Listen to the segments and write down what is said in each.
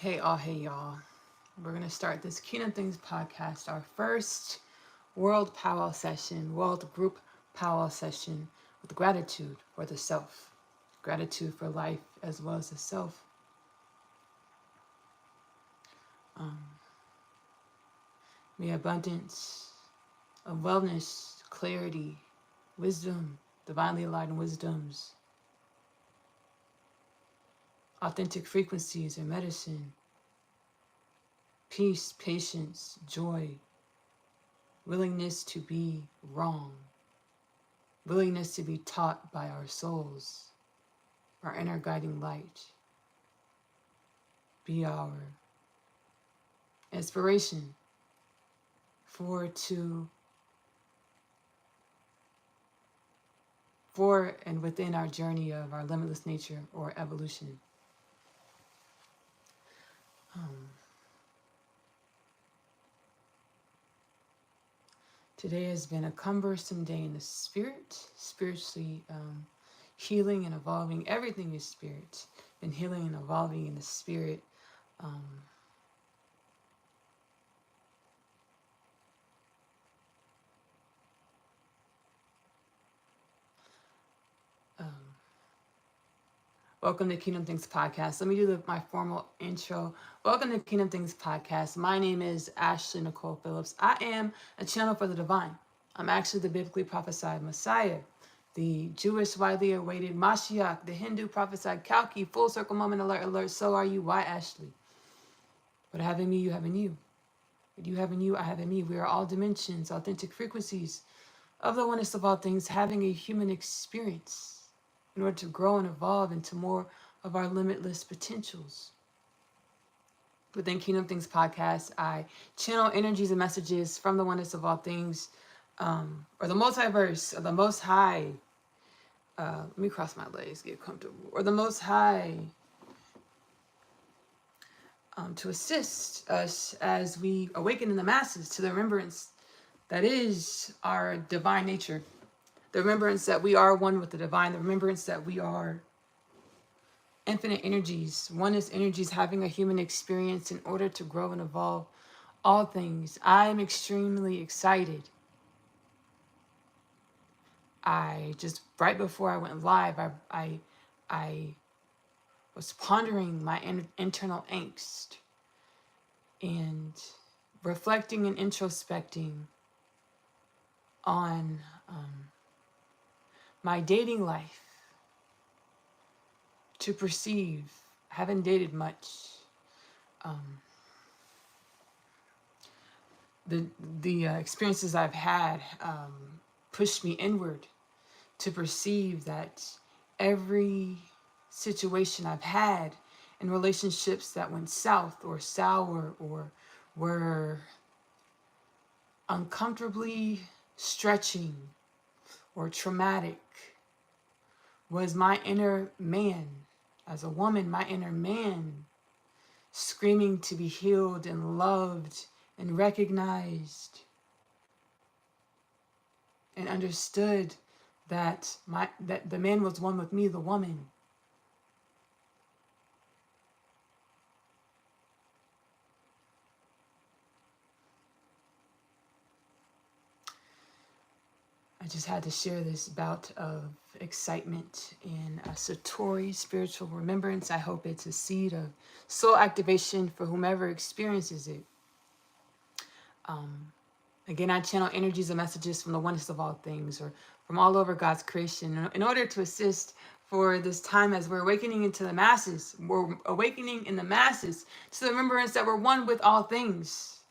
Hey y'all. We're going to start this Kingdom Things podcast, our first World Powwow session, World Group Powwow session with gratitude for the self, gratitude for life as well as the self. May abundance of wellness, clarity, wisdom, divinely aligned wisdoms, authentic frequencies and medicine, peace, patience, joy, willingness to be wrong, willingness to be taught by our souls, our inner guiding light, be our inspiration for and within our journey of our limitless nature or evolution. Today has been a cumbersome day in the spirit, spiritually healing and evolving. Everything is spirit. Been healing and evolving in the spirit. Welcome to Kingdom Things Podcast. Let me do my formal intro. Welcome to Kingdom Things Podcast. My name is Ashley Nicole Phillips. I am a channel for the divine. I'm actually the biblically prophesied Messiah, the Jewish widely awaited Mashiach, the Hindu prophesied Kalki, full circle moment alert, alert. So are you. Why Ashley? What I have in me, you have in you. What you have in you, I have in me. We are all dimensions, authentic frequencies of the oneness of all things, having a human experience in order to grow and evolve into more of our limitless potentials. Within Kingdom Things Podcast, I channel energies and messages from the oneness of all things, or the multiverse, or the Most High. Let me cross my legs, get comfortable. Or the Most High, to assist us as we awaken in the masses to the remembrance that is our divine nature. The remembrance that we are one with the divine, the remembrance that we are infinite energies, oneness energies, having a human experience in order to grow and evolve all things. I'm extremely excited. I just, right before I went live, I was pondering my internal angst and reflecting and introspecting on my dating life, to perceive. I haven't dated much. The experiences I've had pushed me inward to perceive that every situation I've had in relationships that went south or sour or were uncomfortably stretching or traumatic was my inner man. As a woman, my inner man screaming to be healed and loved and recognized and understood that the man was one with me, the woman. I just had to share this bout of excitement and a Satori spiritual remembrance. I hope it's a seed of soul activation for whomever experiences it. Again, I channel energies and messages from the oneness of all things, or from all over God's creation, in order to assist for this time as we're awakening into the masses. We're awakening in the masses to the remembrance that we're one with all things,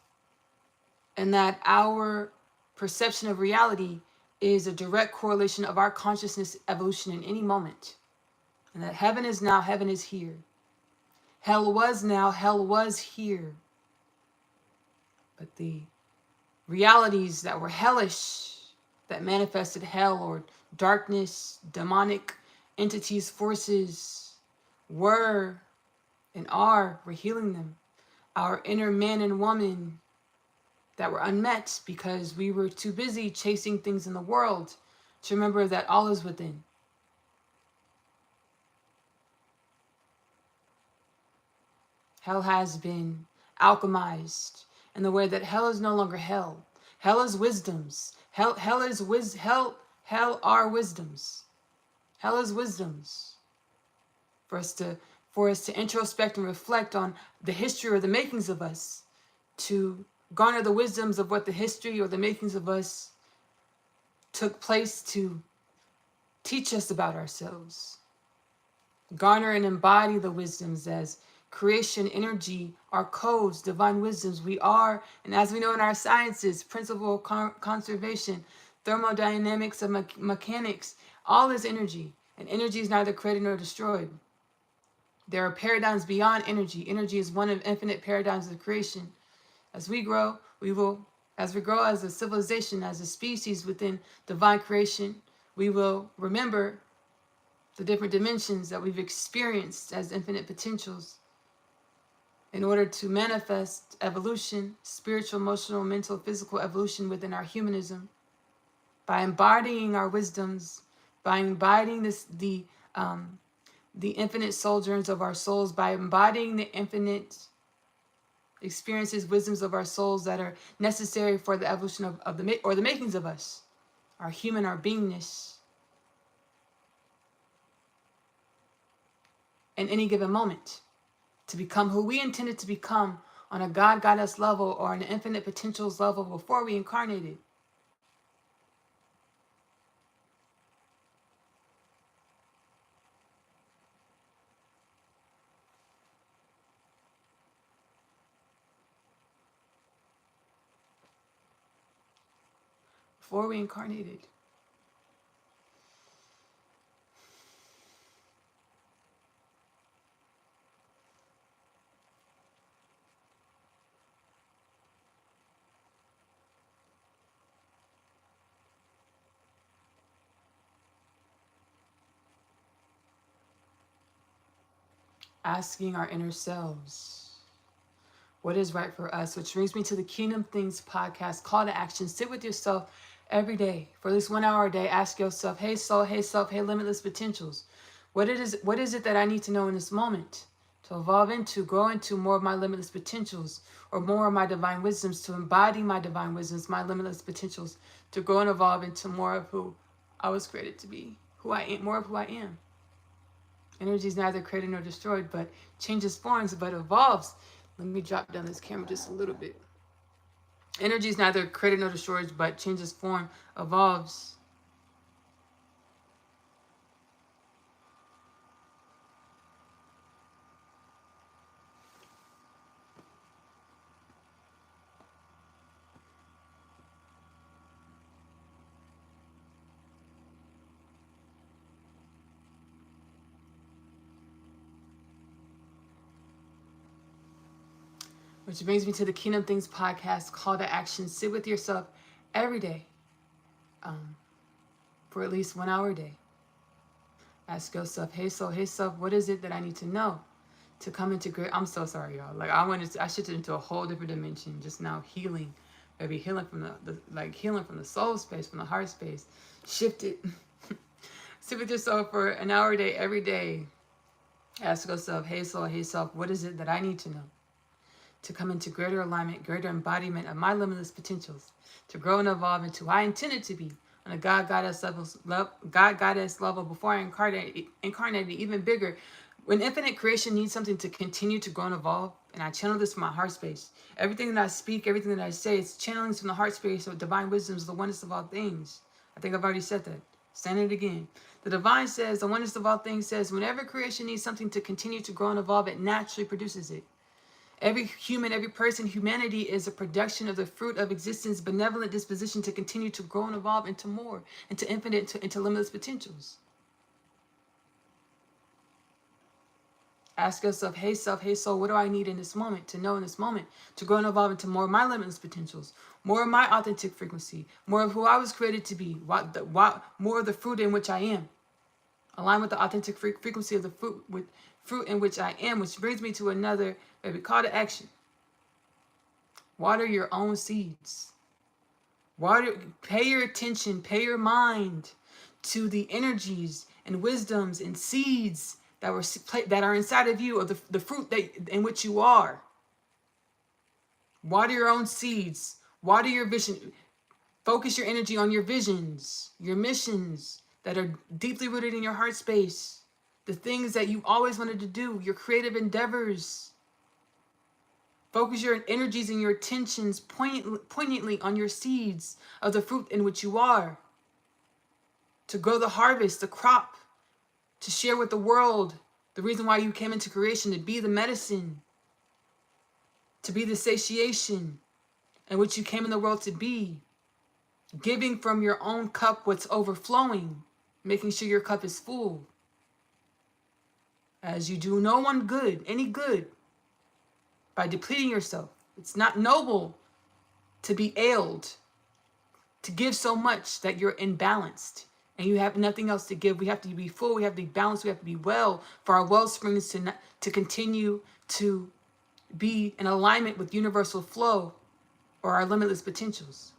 and that our perception of reality is a direct correlation of our consciousness evolution in any moment. And that heaven is now, heaven is here. Hell was now, hell was here. But the realities that were hellish, that manifested hell or darkness, demonic entities, forces, were and are, we're healing them. Our inner man and woman that were unmet because we were too busy chasing things in the world to remember that all is within. Hell has been alchemized in the way that hell is no longer hell. Hell is wisdoms. Hell are wisdoms. Hell is wisdoms. For us to introspect and reflect on the history or the makings of us, to garner the wisdoms of what the history or the makings of us took place to teach us about ourselves. Garner and embody the wisdoms as creation, energy, our codes, divine wisdoms. We are, and as we know in our sciences, principle of conservation, thermodynamics of mechanics, all is energy. And energy is neither created nor destroyed. There are paradigms beyond energy. Energy is one of infinite paradigms of creation. As we grow, as we grow as a civilization, as a species within divine creation, we will remember the different dimensions that we've experienced as infinite potentials in order to manifest evolution, spiritual, emotional, mental, physical evolution within our humanism. By embodying our wisdoms, by embodying the infinite sojourns of our souls, by embodying the infinite experiences, wisdoms of our souls that are necessary for the evolution of the makings of us, our human, our beingness, in any given moment, to become who we intended to become on a God Goddess level or an infinite potentials level before we incarnated. Before we incarnated. Asking our inner selves what is right for us, which brings me to the Kingdom Things podcast, call to action. Sit with yourself every day for at least 1 hour a day. Ask yourself, hey soul, hey self, hey limitless potentials. What is it that I need to know in this moment to evolve into, grow into more of my limitless potentials, or more of my divine wisdoms, to embody my divine wisdoms, my limitless potentials, to grow and evolve into more of who I was created to be, who I am, more of who I am. Energy is neither created nor destroyed, but changes forms, but evolves. Let me drop down this camera just a little bit. Energy is neither created nor destroyed, but changes form, evolves. Which brings me to the Kingdom Things podcast, call to action. Sit with yourself every day for at least 1 hour a day. Ask yourself, hey soul, hey self, what is it that I need to know to come into great? I'm so sorry, y'all. Like I shifted into a whole different dimension just now, healing. Maybe healing from healing from the soul space, from the heart space. Shifted. Sit with yourself for an hour a day, every day. Ask yourself, hey soul, hey self, what is it that I need to know to come into greater alignment, greater embodiment of my limitless potentials, to grow and evolve into who I intended to be on a God Goddess level before I incarnated even bigger. When infinite creation needs something to continue to grow and evolve, and I channel this from my heart space, everything that I speak, everything that I say, it's channelings from the heart space of divine wisdoms, the oneness of all things. I think I've already said that. Saying it again. The divine says, the oneness of all things says, whenever creation needs something to continue to grow and evolve, it naturally produces it. Every human, every person, humanity is a production of the fruit of existence, benevolent disposition to continue to grow and evolve into more, into infinite, into limitless potentials. Ask yourself, hey self, hey soul, what do I need in this moment, to know in this moment, to grow and evolve into more of my limitless potentials, more of my authentic frequency, more of who I was created to be, more of the fruit in which I am. Align with the authentic frequency of the fruit in which I am, which brings me to another call to action. Water your own seeds. Pay your attention, pay your mind to the energies and wisdoms and seeds that are inside of you, of the fruit that in which you are. Water your own seeds. Water your vision. Focus your energy on your visions, your missions that are deeply rooted in your heart space. The things that you always wanted to do, your creative endeavors. Focus your energies and your attentions poignantly on your seeds of the fruit in which you are. To grow the harvest, the crop, to share with the world the reason why you came into creation, to be the medicine, to be the satiation in which you came in the world to be. Giving from your own cup what's overflowing, making sure your cup is full. As you do no one good, any good, by depleting yourself. It's not noble to be ailed, to give so much that you're imbalanced and you have nothing else to give. We have to be full, we have to be balanced, we have to be well for our well springs to continue to be in alignment with universal flow or our limitless potentials.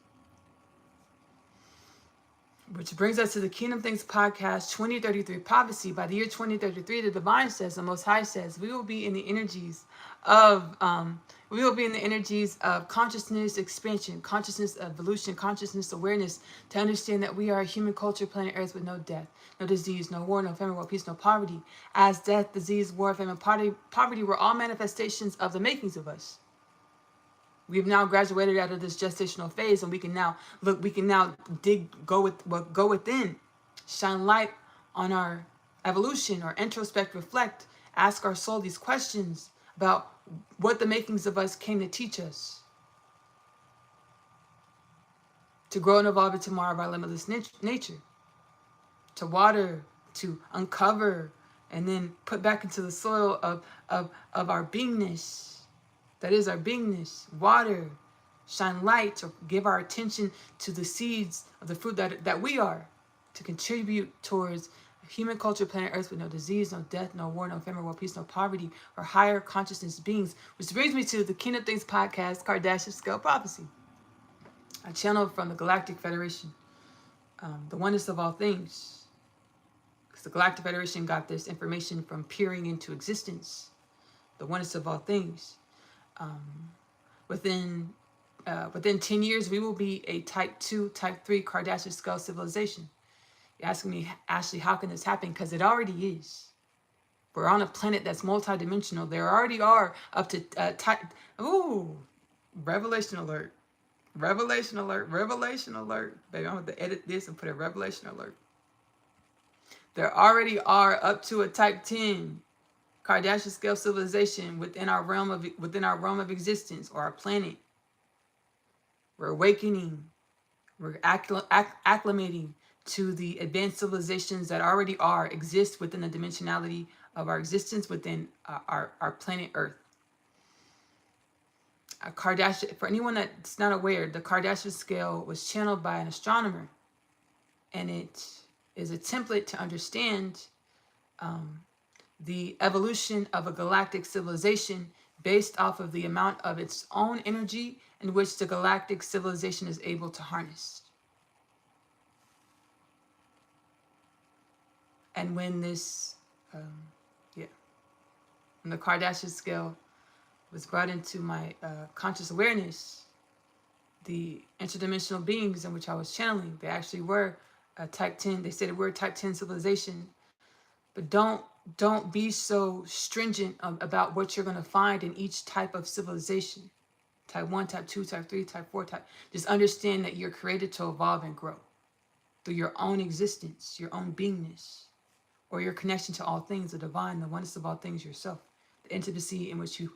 Which brings us to the Kingdom Things Podcast 2033 Prophecy. By the year 2033, the Divine says, the Most High says, we will be in the energies of consciousness expansion, consciousness evolution, consciousness awareness, to understand that we are a human culture, planet Earth, with no death, no disease, no war, no famine, no peace, no poverty. As death, disease, war, famine, poverty were all manifestations of the makings of us. We have now graduated out of this gestational phase, and we can now go within, shine light on our evolution, or introspect, reflect, ask our soul these questions about what the makings of us came to teach us. To grow and evolve into more of our limitless nature. To water, to uncover, and then put back into the soil of our beingness. That is our beingness, water, shine light, to give our attention to the seeds of the fruit that we are, to contribute towards a human culture, planet Earth, with no disease, no death, no war, no famine, no peace, no poverty, or higher consciousness beings. Which brings me to the Kingdom Things Podcast, Kardashian Scale Prophecy, a channel from the Galactic Federation, the oneness of all things. Because the Galactic Federation got this information from peering into existence, the oneness of all things. Within 10 years, we will be a type 2, type 3 Kardashian scale civilization. You're asking me, Ashley, how can this happen? Because it already is. We're on a planet that's multidimensional. There already are up to type. Ooh, revelation alert. Revelation alert. Revelation alert. Baby, I'm going to edit this and put a revelation alert. There already are up to a type 10 Kardashian scale civilization within our realm of existence, or our planet. We're awakening. We're acclimating to the advanced civilizations that already exist within the dimensionality of our existence within our planet Earth. For anyone that's not aware, the Kardashian scale was channeled by an astronomer, and it is a template to understand the evolution of a galactic civilization based off of the amount of its own energy in which the galactic civilization is able to harness. And when when the Kardashian scale was brought into my conscious awareness, the interdimensional beings in which I was channeling, they actually were type 10. They said we're a type 10 civilization. But don't be so stringent about what you're going to find in each type of civilization. Type 1, type 2, type 3, type 4, Just understand that you're created to evolve and grow through your own existence, your own beingness, or your connection to all things, the divine, the oneness of all things, yourself. The intimacy in which you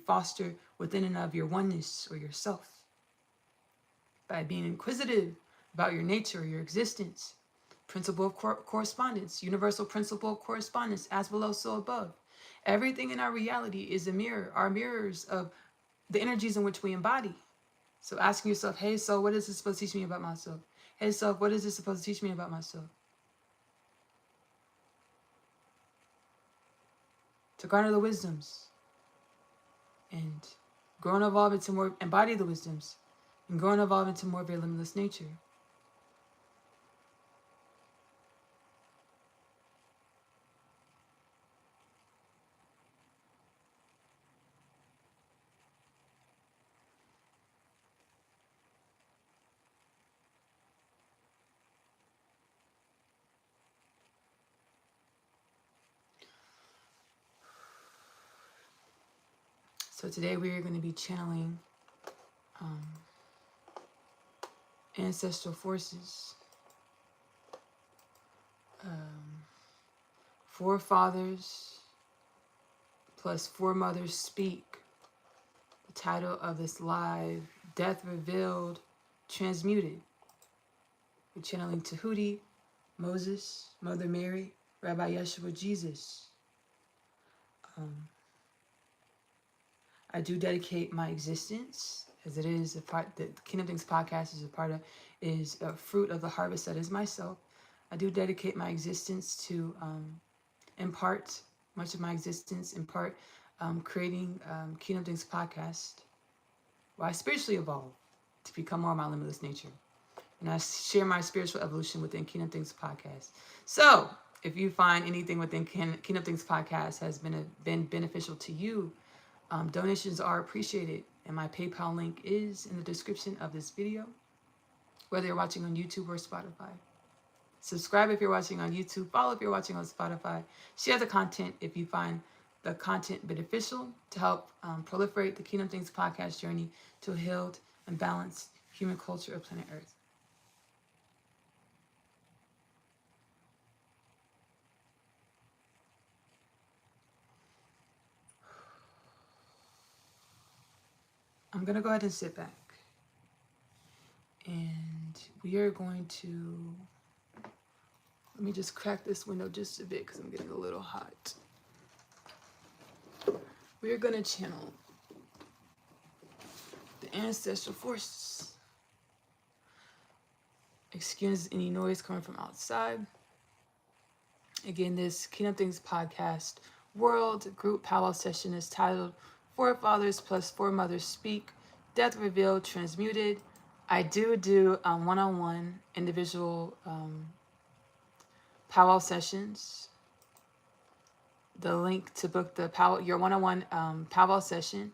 foster within and of your oneness or yourself. By being inquisitive about your nature, your existence. Principle of correspondence, universal principle of correspondence, as below, so above. Everything in our reality is a mirror, our mirrors of the energies in which we embody. So asking yourself, hey, so what is this supposed to teach me about myself? Hey, self, what is this supposed to teach me about myself? To garner the wisdoms and grow and evolve into more, embody the wisdoms and grow and evolve into more of your limitless nature. So today we are going to be channeling ancestral forces, forefathers plus foremothers speak. The title of this live, Death Revealed, Transmuted. We're channeling Tahuti, Moses, Mother Mary, Rabbi Yeshua, Jesus. I do dedicate my existence, as it is a part that the Kingdom Things podcast is a part of, is a fruit of the harvest that is myself. I do dedicate my existence to impart much of my existence, in part creating Kingdom Things podcast, where I spiritually evolve to become more of my limitless nature. And I share my spiritual evolution within Kingdom Things podcast. So if you find anything within Kingdom Things podcast has been beneficial to you, donations are appreciated, and my PayPal link is in the description of this video, whether you're watching on YouTube or Spotify. Subscribe if you're watching on YouTube, follow if you're watching on Spotify, share the content if you find the content beneficial to help proliferate the Kingdom Things podcast journey to a healed and balanced human culture of planet Earth. I'm going to go ahead and sit back. And we are going to, let me just crack this window just a bit because I'm getting a little hot. We are going to channel the ancestral forces. Excuse any noise coming from outside. Again, this Kingdom Things podcast world group powwow session is titled Forefathers plus Foremothers Speak, Death Revealed, Transmuted. I do one-on-one individual powwow sessions. The link to book the your one-on-one powwow session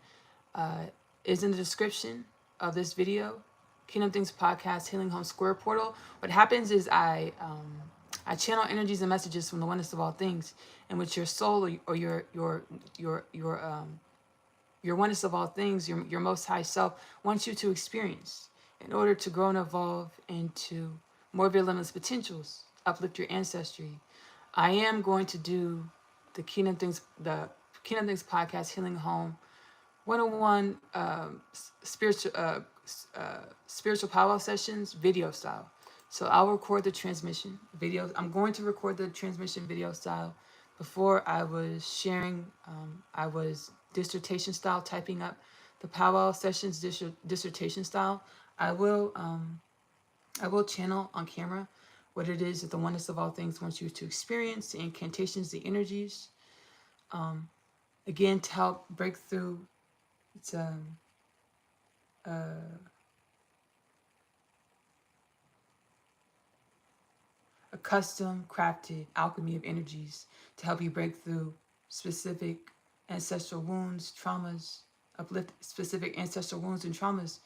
is in the description of this video. Kingdom Things podcast Healing Home Square Portal. What happens is I channel energies and messages from the oneness of all things, in which your soul or your oneness of all things, your most high self wants you to experience in order to grow and evolve into more of your limitless potentials, uplift your ancestry. I am going to do the Kingdom Things podcast Healing Home 101 spiritual powwow sessions video style. So I'll record the transmission video. I'm going to record the transmission video style. Before I was sharing, I was dissertation style typing up the powwow sessions dissertation style. I will channel on camera what it is that the oneness of all things wants you to experience, the incantations, the energies. Again, to help break through. It's a custom crafted alchemy of energies to help you break through specific ancestral wounds, traumas, uplift specific ancestral wounds and traumas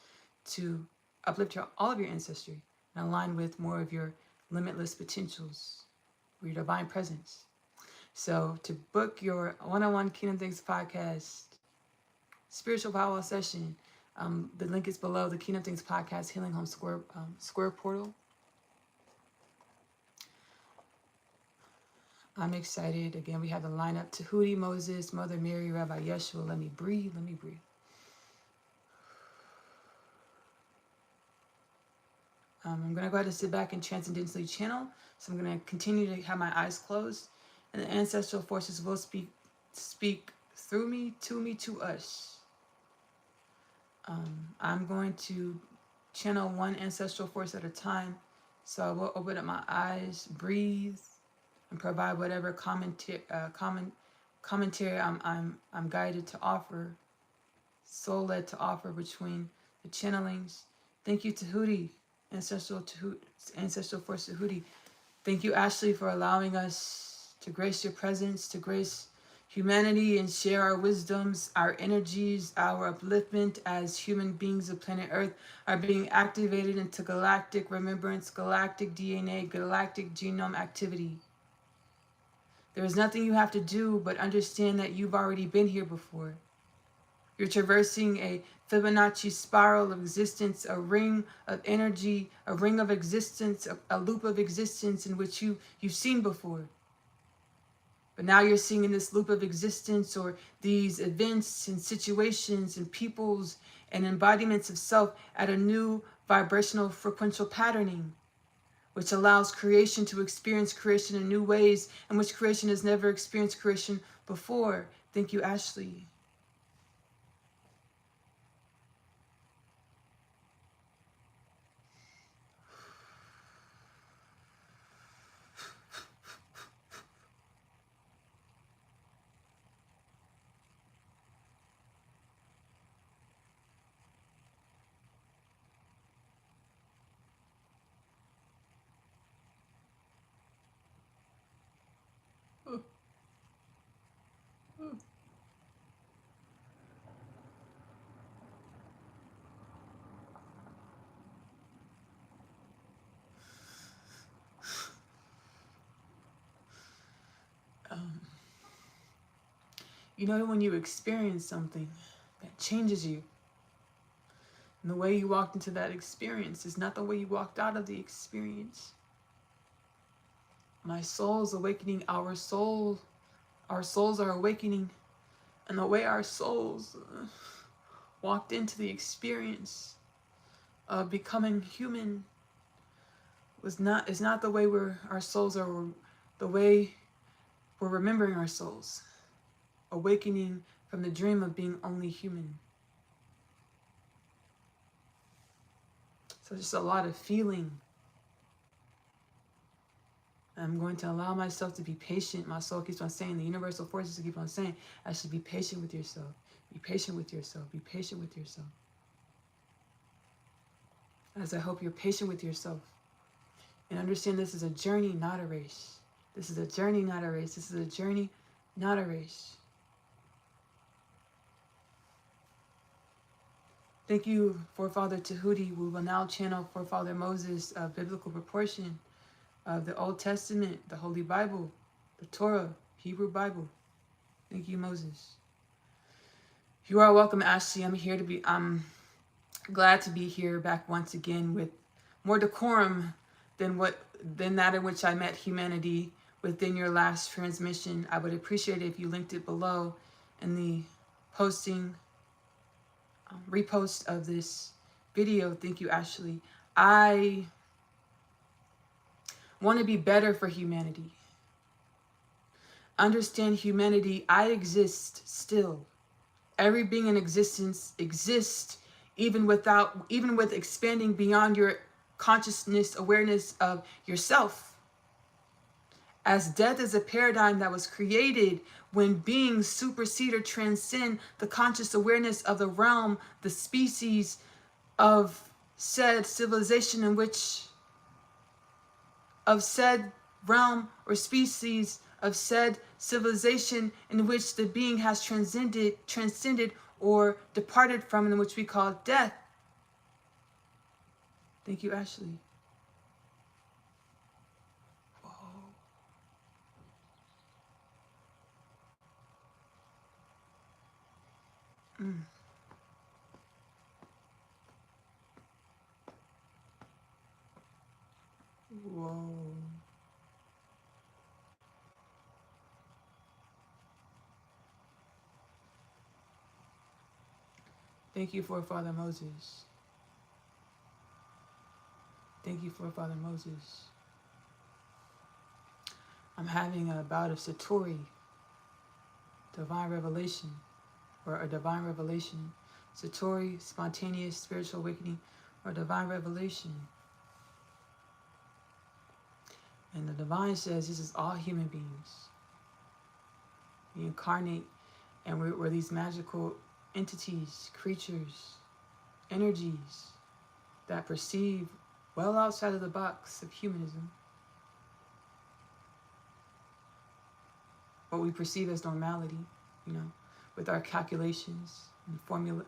to uplift all of your ancestry and align with more of your limitless potentials, your divine presence. So to book your one-on-one Kingdom Things podcast spiritual powwow session, the link is below. The Kingdom Things podcast Healing Home Square Portal. I'm excited. Again, we have the lineup: Tahuti, Moses, Mother Mary, Rabbi Yeshua. Let me breathe. Let me breathe. I'm going to go ahead and sit back and transcendentally channel. So I'm going to continue to have my eyes closed. And the ancestral forces will speak through me, to us. I'm going to channel one ancestral force at a time. So I will open up my eyes, breathe, and provide whatever commentary I'm guided to offer, soul led to offer between the channelings. Thank you, Tahuti, ancestral force Tahuti. Thank you, Ashley, for allowing us to grace your presence, to grace humanity and share our wisdoms, our energies, our upliftment as human beings of planet Earth are being activated into galactic remembrance, galactic DNA, galactic genome activity. There is nothing you have to do but understand that you've already been here before. You're traversing a Fibonacci spiral of existence, a ring of energy, a ring of existence, a loop of existence in which you've seen before. But now you're seeing in this loop of existence, or these events and situations and peoples and embodiments of self at a new vibrational frequential patterning, which allows creation to experience creation in new ways in which creation has never experienced creation before. Thank you, Ashley. You know, when you experience something that changes you, and the way you walked into that experience is not the way you walked out of the experience. My soul's awakening, our souls are awakening, and the way our souls walked into the experience of becoming human is not the way our souls are, the way we're remembering our souls, awakening from the dream of being only human. So just a lot of feeling. I'm going to allow myself to be patient. My soul keeps on saying, the universal forces keep on saying, I should be patient with yourself. Be patient with yourself. Be patient with yourself. As I hope you're patient with yourself. And understand this is a journey, not a race. This is a journey, not a race. This is a journey, not a race. Thank you, Forefather Tahuti. We will now channel Forefather Moses of biblical proportion of the Old Testament, the Holy Bible, the Torah, Hebrew Bible. Thank you, Moses. You are welcome, Ashley. I'm glad to be here back once again with more decorum than that in which I met humanity within your last transmission. I would appreciate it if you linked it below in the repost of this video. Thank you, Ashley. I want to be better for humanity. Understand humanity. I exist still. Every being in existence exists even with expanding beyond your consciousness, awareness of yourself. As death is a paradigm that was created when beings supersede or transcend the conscious awareness of the realm, the species of said civilization of said realm or species of said civilization in which the being has transcended or departed from, and which we call death. Thank you, Ashley. Whoa. Whoa. Thank you, Forefather Moses. Thank you, Forefather Moses. I'm having a bout of Satori, divine revelation, or a divine revelation. Satori, spontaneous spiritual awakening, or divine revelation. And the divine says this is all human beings. We incarnate, and we're these magical entities, creatures, energies that perceive well outside of the box of humanism what we perceive as normality, with our calculations and formulas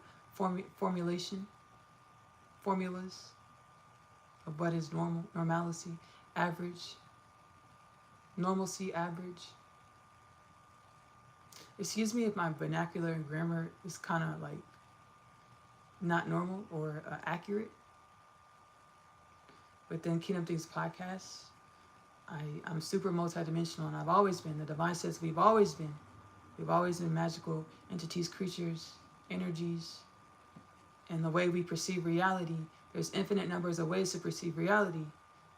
of what is normalcy, average, normalcy, average. Excuse me if my vernacular and grammar is kind of like not normal or accurate. Within Kingdom Things podcast, I'm super multidimensional, and I've always been. The divine says we've always been. We've always been magical entities, creatures, energies, and the way we perceive reality. There's infinite numbers of ways to perceive reality,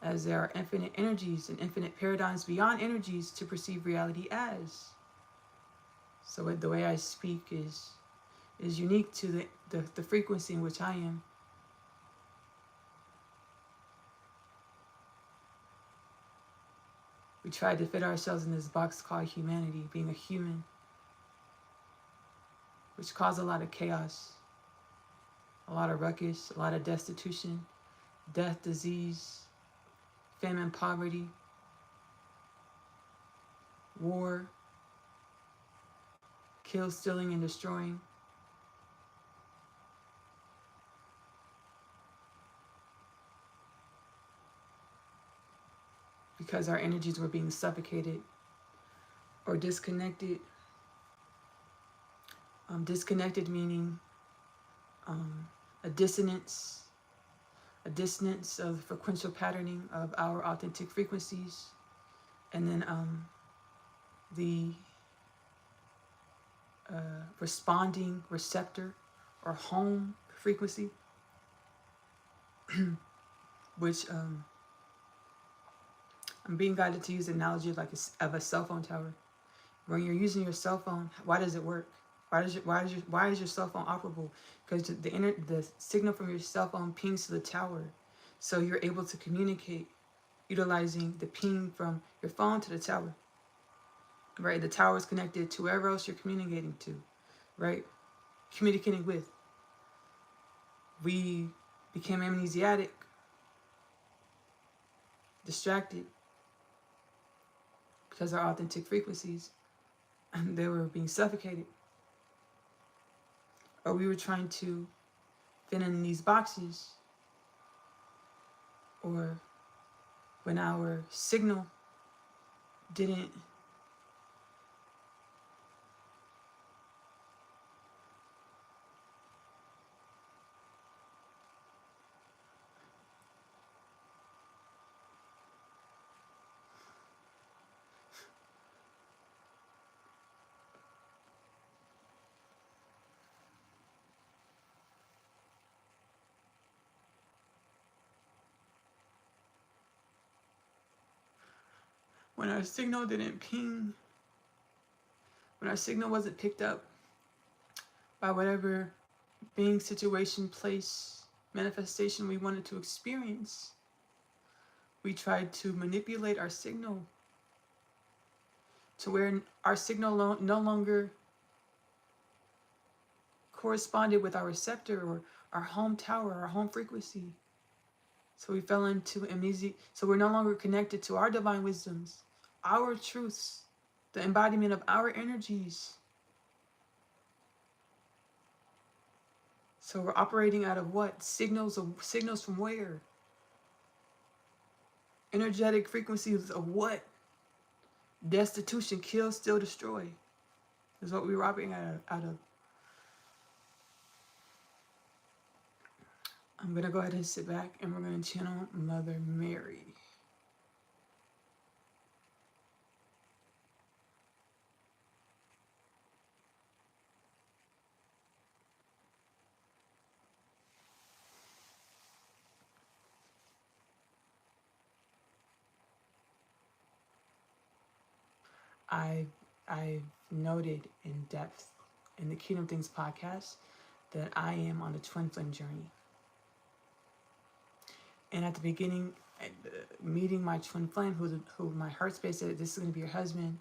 as there are infinite energies and infinite paradigms beyond energies to perceive reality as. So the way I speak is unique to the frequency in which I am. We try to fit ourselves in this box called humanity, being a human, which caused a lot of chaos, a lot of ruckus, a lot of destitution, death, disease, famine, poverty, war, kill, stealing, and destroying. Because our energies were being suffocated or disconnected. Disconnected meaning a dissonance of frequential patterning of our authentic frequencies, and then the responding receptor or home frequency, which I'm being guided to use the analogy of a cell phone tower. When you're using your cell phone, why does it work? Why is your cell phone operable? Because the signal from your cell phone pings to the tower, so you're able to communicate utilizing the ping from your phone to the tower. Right, the tower is connected to wherever else you're communicating to, right? Communicating with. We became amnesiac, distracted, because our authentic frequencies, they were being suffocated. Or we were trying to fit in these boxes, or when our signal didn't when our signal didn't ping, when our signal wasn't picked up by whatever being, situation, place, manifestation we wanted to experience, we tried to manipulate our signal to where our signal no longer corresponded with our receptor or our home tower, our home frequency. So we fell into amnesia. So we're no longer connected to our divine wisdoms, our truths, the embodiment of our energies. So we're operating out of what? Signals from where? Energetic frequencies of what? Destitution, kill, steal, destroy is what we were operating out of. I'm going to go ahead and sit back, and we're going to channel Mother Mary. I've noted in depth in the Kingdom Things podcast that I am on a twin flame journey. And at the beginning, meeting my twin flame, who my heart space said, this is going to be your husband,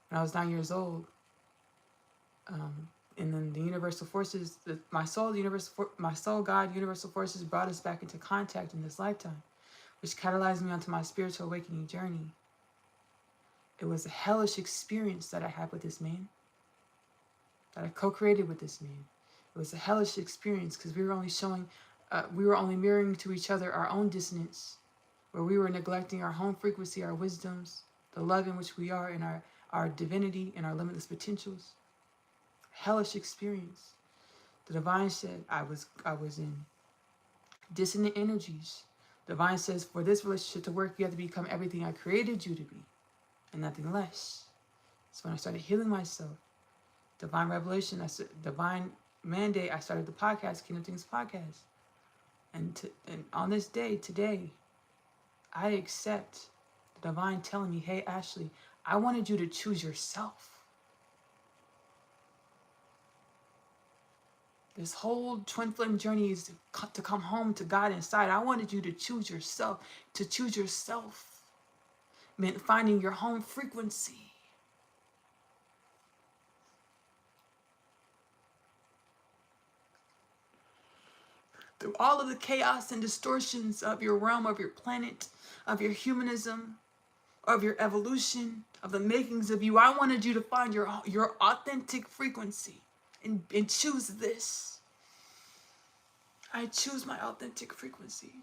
when I was 9 years old. And then the universal forces, my soul, God, universal forces brought us back into contact in this lifetime, which catalyzed me onto my spiritual awakening journey. It was a hellish experience that I had with this man, that I co-created with this man. It was a hellish experience because we were only mirroring to each other our own dissonance, where we were neglecting our home frequency, our wisdoms, the love in which we are, and our our divinity and our limitless potentials. Hellish experience. The divine said I was in dissonant energies. The divine says for this relationship to work, you have to become everything I created you to be and nothing less. So when I started healing myself, divine revelation, divine mandate, I started the podcast, Kingdom Things Podcast. And on this day, today, I accept the divine telling me, hey, Ashley, I wanted you to choose yourself. This whole twin flame journey is to come home to God inside. I wanted you to choose yourself. To choose yourself meant finding your home frequency. Through all of the chaos and distortions of your realm, of your planet, of your humanism, of your evolution, of the makings of you, I wanted you to find your authentic frequency and choose this. I choose my authentic frequency.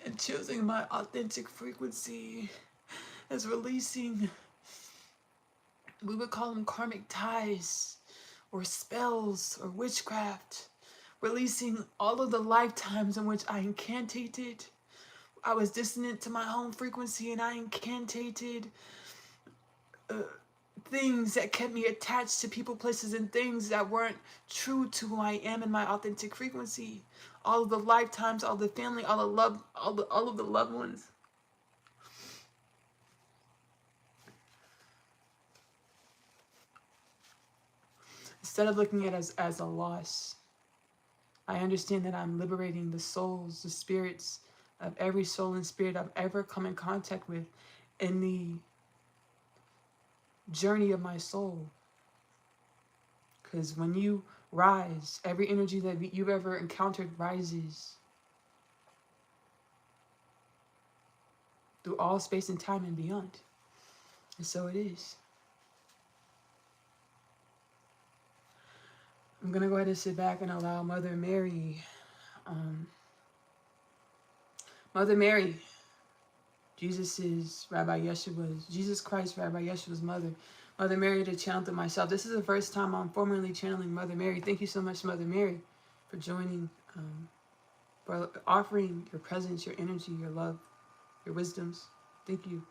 And choosing my authentic frequency is releasing, we would call them karmic ties or spells or witchcraft, releasing all of the lifetimes in which I incantated. I was dissonant to my home frequency and I incantated things that kept me attached to people, places, and things that weren't true to who I am in my authentic frequency. All of the lifetimes, all the family, all the love, all of the loved ones. Instead of looking at it as a loss, I understand that I'm liberating the souls, the spirits of every soul and spirit I've ever come in contact with in the journey of my soul. Because when you rise, every energy that you've ever encountered rises through all space and time and beyond. And so it is. I'm going to go ahead and sit back and allow Mother Mary. Mother Mary, Jesus Christ, Rabbi Yeshua's mother. Mother Mary to channel through myself. This is the first time I'm formally channeling Mother Mary. Thank you so much, Mother Mary, for joining, for offering your presence, your energy, your love, your wisdoms. Thank you.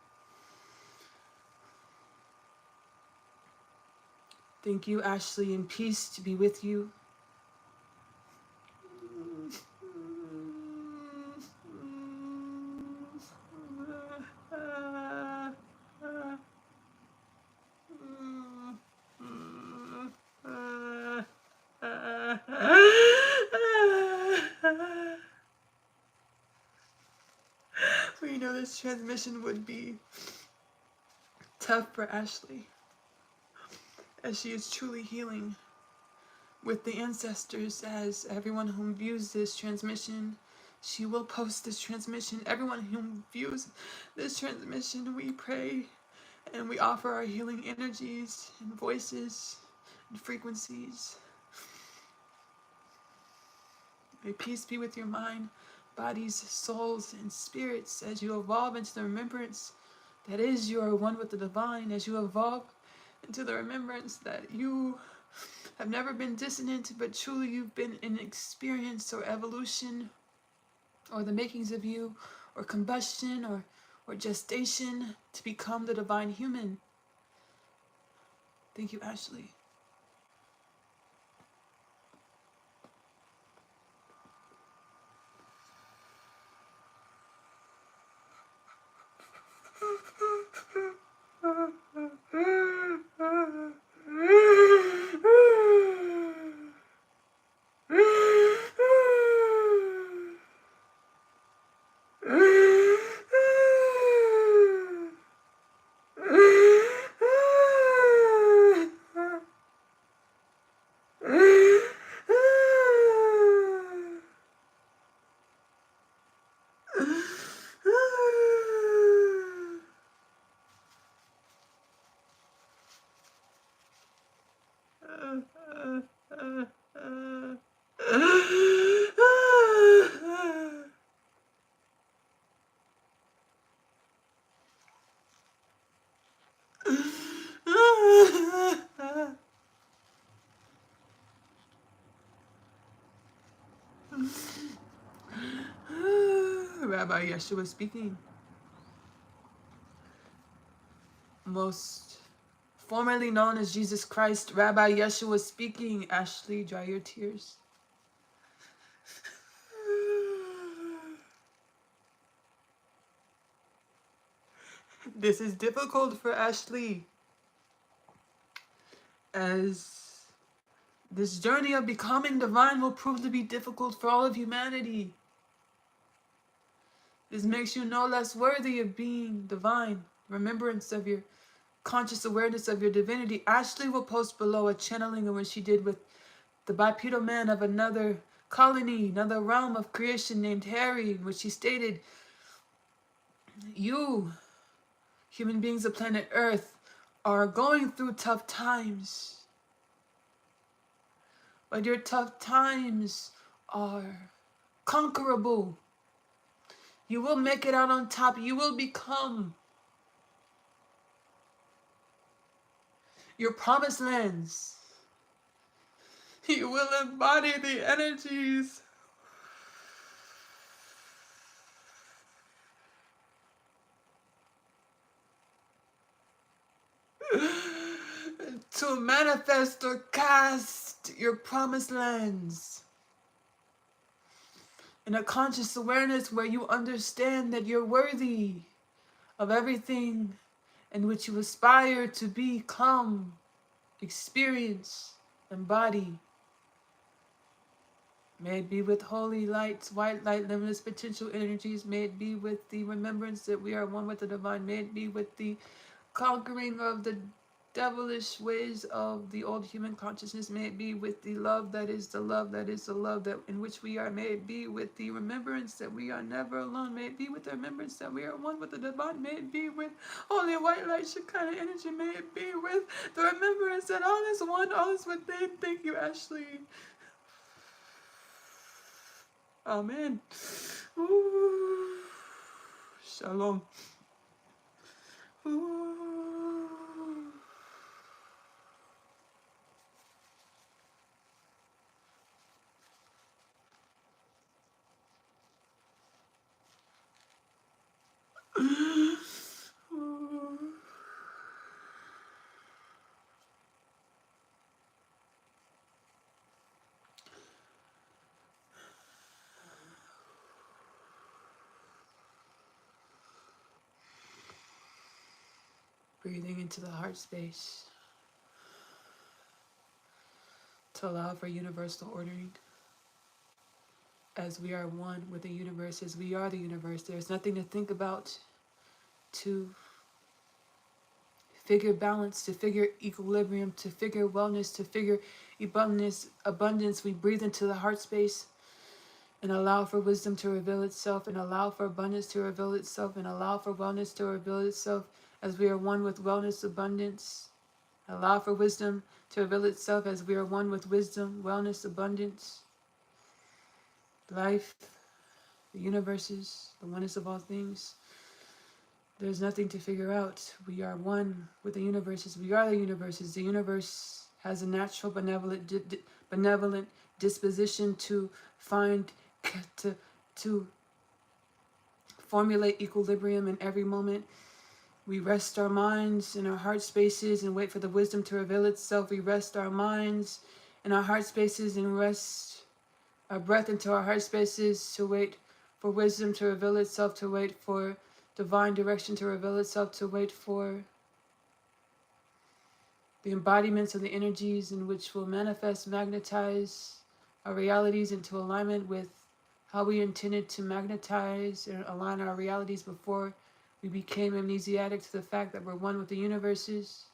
Thank you, Ashley, and peace to be with you. We know this transmission would be tough for Ashley, as she is truly healing with the ancestors. As everyone who views this transmission, she will post this transmission. Everyone who views this transmission, we pray and we offer our healing energies and voices and frequencies. May peace be with your mind, bodies, souls, and spirits as you evolve into the remembrance that is you are one with the divine, as you evolve into the remembrance that you have never been dissonant, but truly you've been in experience or evolution or the makings of you or combustion or gestation to become the divine human. Thank you, Ashley. Rabbi Yeshua speaking. Most formerly known as Jesus Christ, Rabbi Yeshua speaking. Ashley, dry your tears. This is difficult for Ashley, as this journey of becoming divine will prove to be difficult for all of humanity. This makes you no less worthy of being divine. Remembrance of your conscious awareness of your divinity. Ashley will post below a channeling of what she did with the bipedal man of another colony, another realm of creation named Harry, in which she stated, you, human beings of planet Earth, are going through tough times. But your tough times are conquerable. You will make it out on top. You will become your promised lands. You will embody the energies to manifest or cast your promised lands. In a conscious awareness where you understand that you're worthy of everything in which you aspire to become, experience, embody. May it be with holy lights, white light, limitless potential energies. May it be with the remembrance that we are one with the divine. May it be with the conquering of the devilish ways of the old human consciousness. May it be with the love that is the love that is the love that in which we are. May it be with the remembrance that we are never alone. May it be with the remembrance that we are one with the divine. May it be with holy white light Shekinah energy. May it be with the remembrance that all is one, all is within. Thank you, Ashley. Amen. Ooh. Shalom. Ooh. Breathing into the heart space to allow for universal ordering. As we are one with the universe, as we are the universe, there's nothing to think about, to figure balance, to figure equilibrium, to figure wellness, to figure abundance. We breathe into the heart space and allow for wisdom to reveal itself, and allow for abundance to reveal itself, and allow for wellness to reveal itself, as we are one with wellness, abundance. Allow for wisdom to reveal itself as we are one with wisdom, wellness, abundance, life, the universes, the oneness of all things. There's nothing to figure out. We are one with the universes. We are the universes. The universe has a natural benevolent disposition to find, to formulate equilibrium in every moment. We rest our minds in our heart spaces and wait for the wisdom to reveal itself. We rest our minds in our heart spaces and rest our breath into our heart spaces to wait for wisdom to reveal itself, to wait for divine direction to reveal itself, to wait for the embodiments of the energies in which will manifest, magnetize our realities into alignment with how we intended to magnetize and align our realities before we became amnesiac to the fact that we're one with the universes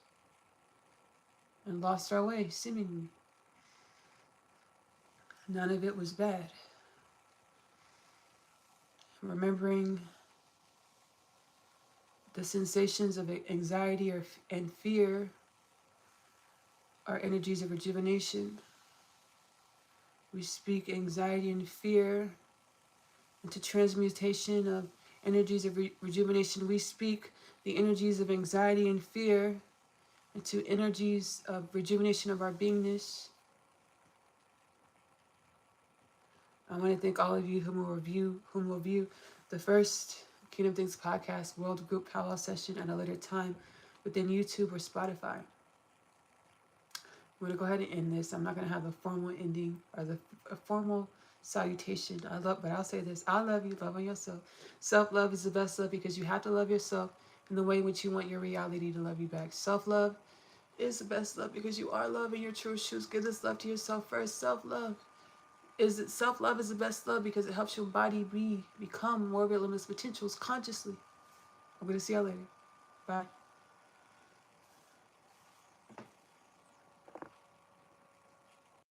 and lost our way, seemingly. None of it was bad. Remembering the sensations of anxiety and fear are energies of rejuvenation. We speak anxiety and fear into transmutation of energies of rejuvenation. We speak the energies of anxiety and fear into energies of rejuvenation of our beingness. I want to thank all of you whom will view the first Kingdom Things podcast World Group Powwow session at a later time within YouTube or Spotify. I'm going to go ahead and end this. I'm not going to have the formal ending or a formal salutation. But I'll say this. I love you. Love on yourself. Self-love is the best love because you have to love yourself in the way in which you want your reality to love you back. Self-love is the best love because you are love in your true shoes. Give this love to yourself first. Self-love is the best love because it helps your body become more of your limitless potentials consciously. I'm going to see y'all later. Bye.